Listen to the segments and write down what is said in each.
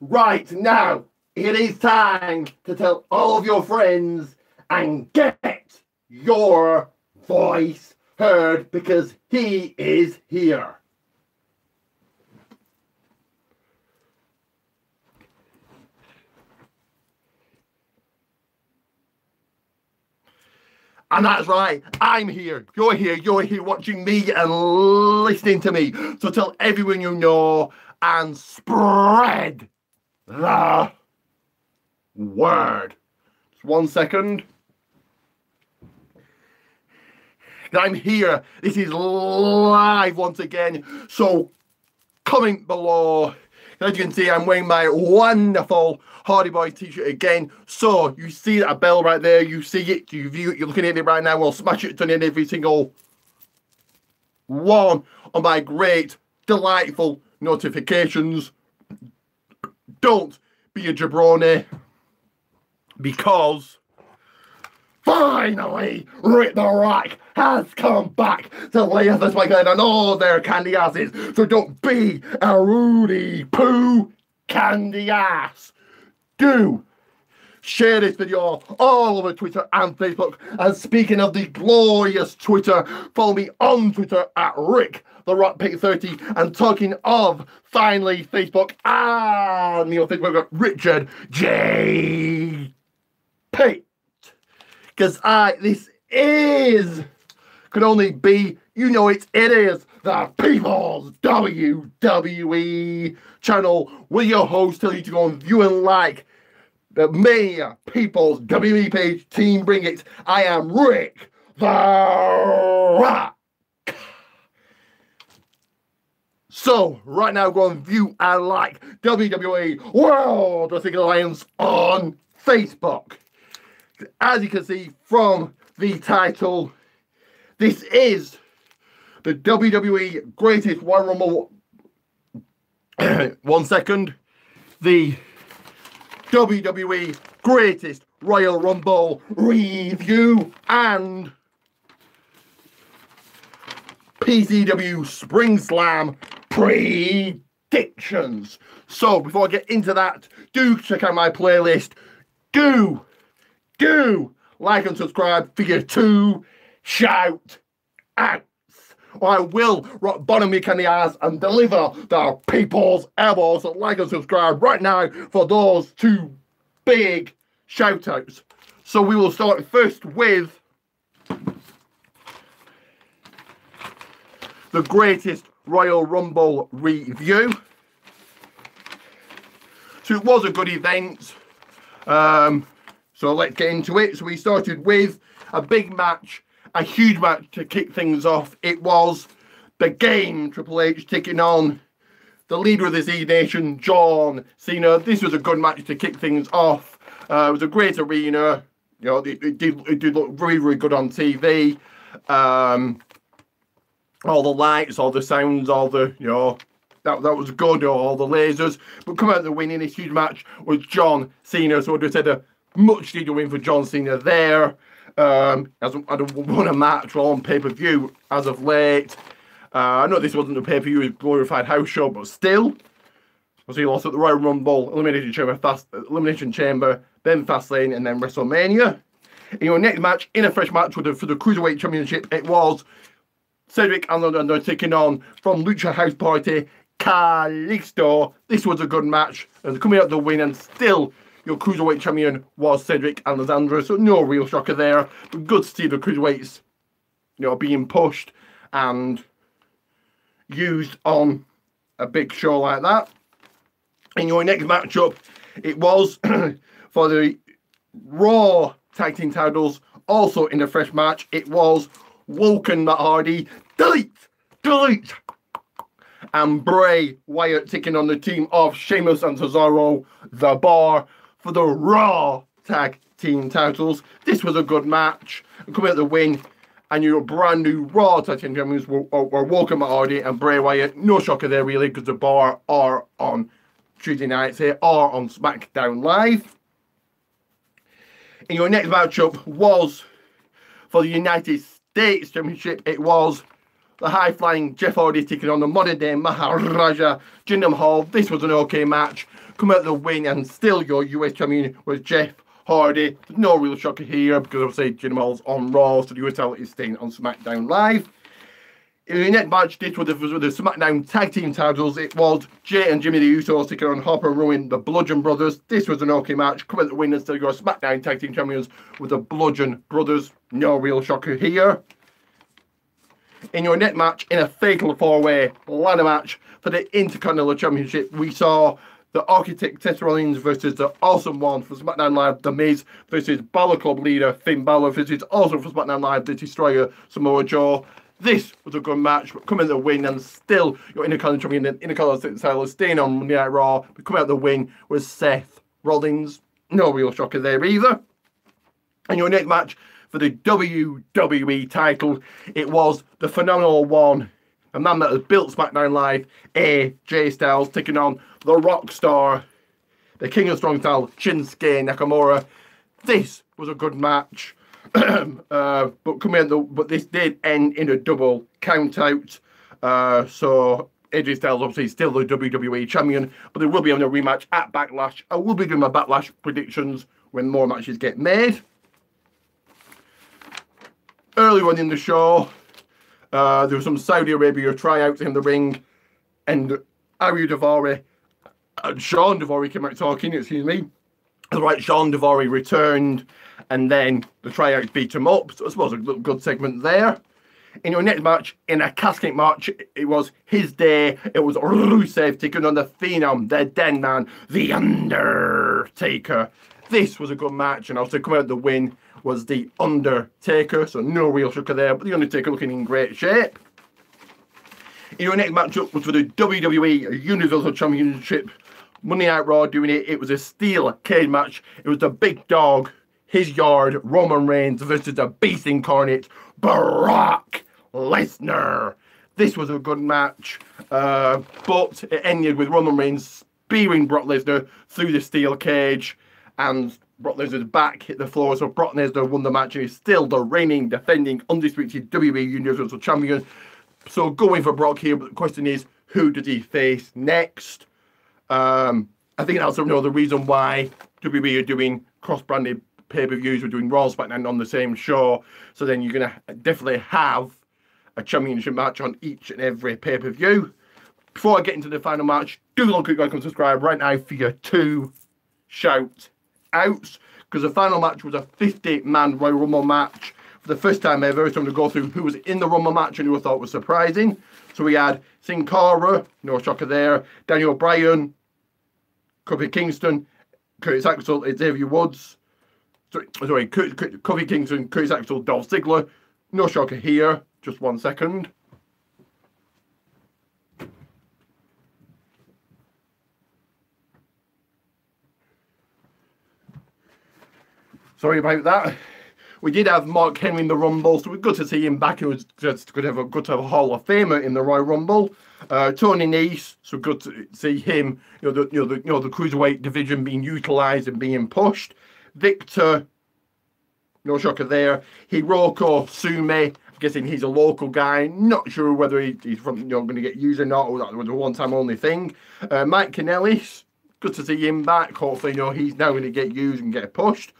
Right now, it is time to tell all of your friends and get your voice heard because he is here. And that's right, I'm here, you're here watching me and listening to me. So tell everyone you know and spread the word. Just 1 second. I'm here, this is live once again. So comment below. As you can see, I'm wearing my wonderful Hardy Boys t-shirt again. So you see that bell right there, you see it, you view it, you're looking at it right now. We'll smash it, turn in every single one of my great, delightful notifications. Don't be a jabroni, because finally Rick the Rack has come back to lay us this weekend on all their candy asses. So don't be a Rudy Poo candy ass. Do share this video all over Twitter and Facebook. And speaking of the glorious Twitter, follow me on Twitter at Rick the Rock Pick 30. And talking of finally Facebook and me on Facebook at Richard J. Pitt. Because this could only be, you know it is the People's WWE channel with your host telling you to go and view and like the Mania People's WWE page. Team Bring It. I am Rick the Rock. So right now go and view and like WWE World Wrestling Alliance on Facebook. As you can see from the title, this is the WWE Greatest Royal Rumble. 1 second. The WWE Greatest Royal Rumble review and PCW Springslam predictions. So before I get into that, do check out my playlist. Do like and subscribe for your 2 shout outs. Or I will rock bottom me candy ass and deliver the people's elbows. So like and subscribe right now for those 2 big shout outs. So we will start first with the Greatest Royal Rumble review. So it was a good event. So let's get into it. So we started with a big match, a huge match to kick things off. It was the Game, Triple H taking on the leader of the Z Nation, John Cena. This was a good match to kick things off. It was a great arena. You know, it did look very, very good on TV. All the lights, all the sounds, all the, you know, that was good, all the lasers. But coming out the win in this huge match was John Cena. So I just said a much needed win for John Cena there. Hasn't won a match on pay-per-view as of late. I know this wasn't a pay-per-view, it was a glorified house show, but still. So he lost at the Royal Rumble, Elimination Chamber, then Fastlane, and then WrestleMania. In your next match, in a fresh match for the Cruiserweight Championship, it was Cedric Alexander taking on from Lucha House Party, Kalisto. This was a good match, and coming out the win, and still your Cruiserweight champion was Cedric Alexander, so no real shocker there. But good to see the Cruiserweights, you know, being pushed and used on a big show like that. In your next matchup, it was for the Raw Tag Team titles, also in a fresh match. It was Woken Matt Hardy, delete, and Bray Wyatt taking on the team of Sheamus and Cesaro, The Bar, for the Raw Tag Team titles. This was a good match. Coming out the win, and your brand new Raw Tag Team champions were Woken Matt Hardy and Bray Wyatt. No shocker there really, because The Bar are on Tuesday nights here, are on SmackDown Live. And your next matchup was for the United States Championship. It was the high-flying Jeff Hardy taking on the modern-day Maharaja Jinder Mahal. This was an okay match. Come out the win, and still your US champion was Jeff Hardy. No real shocker here because obviously Jinder Mahal's on Raw, so the US title is staying on SmackDown Live. In the next match, this was the SmackDown Tag Team titles. It was Jay and Jimmy the Usos taking on Harper and Rowan, the Bludgeon Brothers. This was an okay match. Come out the win and still your SmackDown Tag Team champions with the Bludgeon Brothers. No real shocker here. In your next match, in a fatal four-way ladder match for the Intercontinental Championship, we saw the Architect Seth Rollins versus the Awesome One for SmackDown Live, The Miz versus Balor Club leader Finn Balor versus also for SmackDown Live, The Destroyer Samoa Joe. This was a good match, but coming out the win, and still your Intercontinental Champion and Intercontinental title staying on Monday Night Raw, but coming out the win was Seth Rollins. No real shocker there either. And your next match for the WWE title, it was the phenomenal one, a man that has built SmackDown Live, AJ Styles, taking on the rock star, the King of Strong Style, Shinsuke Nakamura. This was a good match. But this did end in a double count out. So AJ Styles obviously still the WWE champion, but there will be a rematch at Backlash. I will be doing my Backlash predictions when more matches get made. Earlier on in the show, there was some Saudi Arabia tryouts in the ring, and Ariel Daivari and Sean Daivari came out talking, excuse me. Right, Sean Daivari returned, and then the tryouts beat him up. So I suppose a good segment there. In your next match, in a casket match, it was his day. It was Rusev taking on the Phenom, the Den Man, the Undertaker. This was a good match, and also coming out the win was the Undertaker. So no real shocker there, but the Undertaker looking in great shape. In your next matchup was for the WWE Universal Championship. Monday Night Raw doing it. It was a steel cage match. It was the big dog, his yard, Roman Reigns versus the Beast Incarnate, Brock Lesnar. This was a good match, but it ended with Roman Reigns spearing Brock Lesnar through the steel cage, and Brock Lesnar's back hit the floor, so Brock Lesnar won the match and is still the reigning, defending, undisputed WWE Universal Champion. So going for Brock here, but the question is, who does he face next? I think that's the reason why WWE are doing cross-branded pay-per-views. We're doing Raw and SmackDown on the same show, so then you're going to definitely have a championship match on each and every pay-per-view. Before I get into the final match, do click like and subscribe right now for your 2 shout outs, because the final match was a 50-man Royal Rumble match for the first time ever. So I'm going to go through who was in the Rumble match and who I thought was surprising. So we had Sin Cara, no shocker there, Daniel Bryan, Kofi Kingston, Curtis Axel, Xavier Woods, Kofi Kingston, Curtis Axel, Dolph Ziggler, no shocker here. Just 1 second. Sorry about that. We did have Mark Henry in the Rumble, so we're good to see him back. It was just good to have a Hall of Famer in the Royal Rumble. Tony Nese, so good to see him. The cruiserweight division being utilised and being pushed. Victor, no shocker there. Hiroko Sume, I'm guessing he's a local guy. Not sure whether he's from going to get used or not, or that was a one-time only thing. Mike Kanellis, good to see him back. Hopefully, he's now going to get used and get pushed.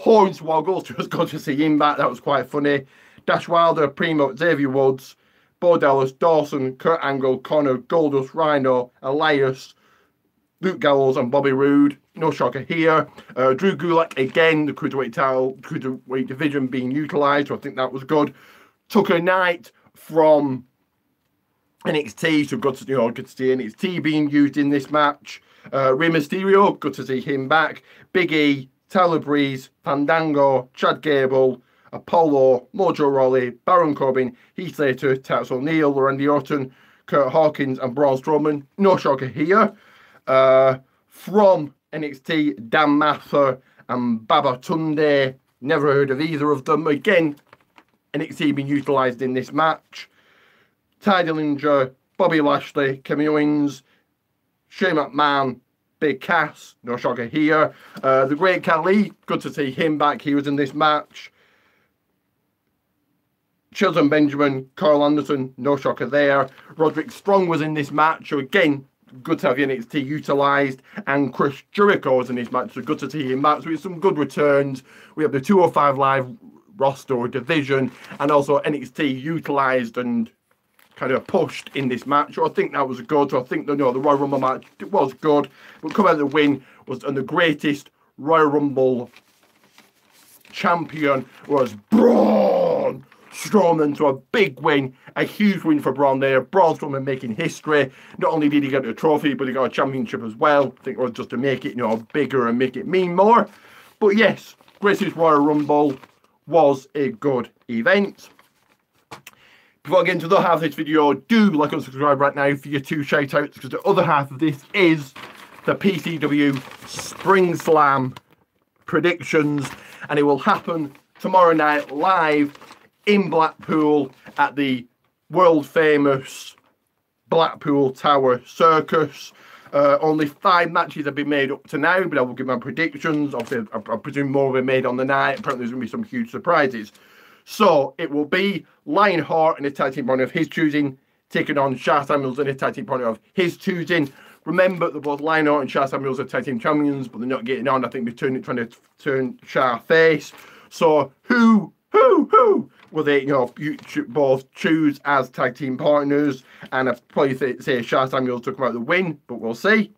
Hornswoggle, just good to see him back. That was quite funny. Dash Wilder, Primo, Xavier Woods, Bo Dallas, Dawson, Kurt Angle, Connor, Goldust, Rhino, Elias, Luke Gallows, and Bobby Roode. No shocker here. Drew Gulak, again, the cruiserweight division being utilised, so I think that was good. Tucker Knight from NXT, so good to see NXT being used in this match. Rey Mysterio, good to see him back. Big E, Tyler Breeze, Fandango, Chad Gable, Apollo, Mojo Rawley, Baron Corbin, Heath Slater, Titus O'Neil, Randy Orton, Kurt Hawkins, and Braun Strowman. No shocker here. From NXT, Dan Mather and Baba Tunde. Never heard of either of them. Again, NXT being utilised in this match. Ty Dillinger, Bobby Lashley, Kevin Owens, Shane McMahon, Big Cass, no shocker here. The Great Khali, good to see him back. He was in this match. Shelton Benjamin, Carl Anderson, no shocker there. Roderick Strong was in this match. So again, good to have the NXT utilised, and Chris Jericho's in this match, so good to see him back. So it's some good returns. We have the 205 Live roster or division, and also NXT utilised and kind of pushed in this match. So I think that was good. So I think the Royal Rumble match was good. But coming out the win was, and the greatest Royal Rumble champion was Braun Strowman. So a big win, a huge win for Braun there. Braun Strowman making history. Not only did he get a trophy, but he got a championship as well. I think it was just to make it, bigger and make it mean more. But yes, greatest Royal Rumble was a good event. Before I get into the other half of this video, do like and subscribe right now for your 2 shout outs, because the other half of this is the PCW Springslam predictions, and it will happen tomorrow night live in Blackpool at the world famous Blackpool Tower Circus. Only 5 matches have been made up to now, but I will give my predictions. Obviously, I presume more will be made on the night. Apparently, there's going to be some huge surprises. So, it will be Lionheart in a tag team partner of his choosing, taking on Sha Samuels in a tag team partner of his choosing. Remember that both Lionheart and Sha Samuels are tag team champions, but they're not getting on. I think they're trying to turn Sha face. So, who will they, both choose as tag team partners? And I'd probably say Sha Samuels took out the win, but we'll see.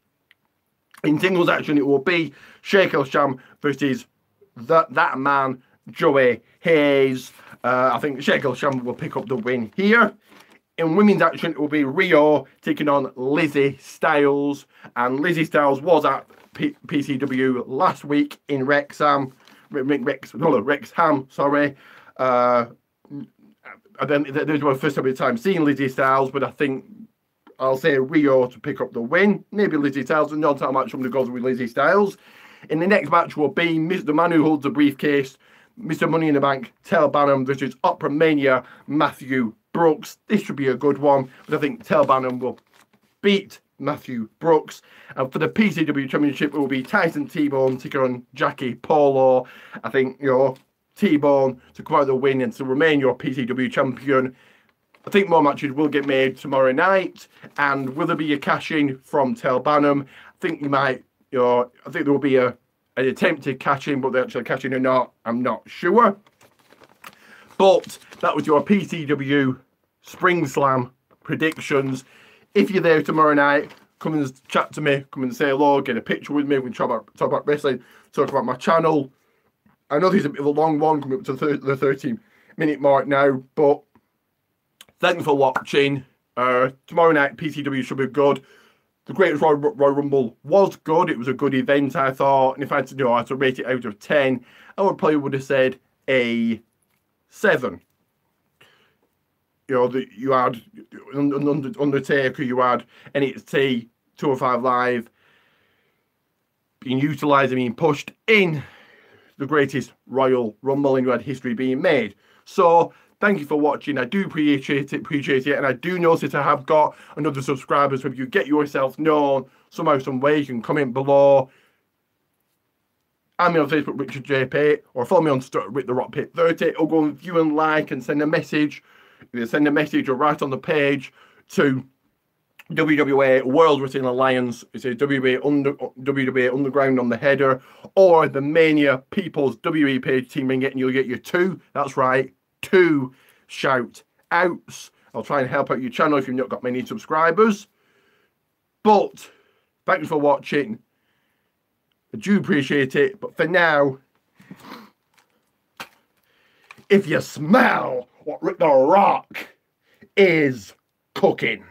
In singles action, it will be Sheik El-Sham versus that man, Joey Hayes. I think Sheik El-Sham will pick up the win here. In women's action, it will be Rio taking on Lizzie Styles. And Lizzie Styles was at PCW last week in Wrexham. Sorry. And then this was my first time seeing Lizzie Styles, but I think I'll say Rio to pick up the win. Maybe Lizzie Styles, and not how much somebody goes with Lizzie Styles. In the next match will be the man who holds the briefcase, Mr. Money in the Bank, Tel Bannum versus Opera Mania, Matthew Brooks. This should be a good one, but I think Tel Bannum will beat Matthew Brooks. And for the PCW Championship, it will be Tyson T-Bone taking on Jackie Paulo. I think, T-Bone to come out the win and to remain your PCW champion. I think more matches will get made tomorrow night. And will there be a cash-in from Tel Bannum? I think you might, I think there will be an attempted cash-in, but the actual cash-in or not, I'm not sure. But that was your PCW Springslam predictions. If you're there tomorrow night, come and chat to me, come and say hello, get a picture with me. We can talk about wrestling, talk about my channel. I know this is a bit of a long one, coming up to the 13-minute mark now, but thanks for watching. Tomorrow night, PCW should be good. The Greatest Royal Rumble was good. It was a good event, I thought. And if I had to rate it out of 10, I would have said a 7. You had Undertaker, you had NXT 205 Live being utilised and being pushed in the Greatest Royal Rumble, and you had history being made. So thank you for watching. I do appreciate it, and I do notice I have got another subscriber. So if you get yourself known somehow, some way, you can comment below. I'm on Facebook, Richard JP, or follow me on Rick the Rock Pit 30, or go and view and like and send a message. Either send a message or write on the page to WWA World Wrestling Alliance. It says WWA Underground on the header, or the Mania People's WE page, Team Ring It, and you'll get your 2. That's right, 2 shout outs. I'll try and help out your channel if you've not got many subscribers. But thanks for watching. I do appreciate it. But for now, if you smell what Rick the Rock is cooking.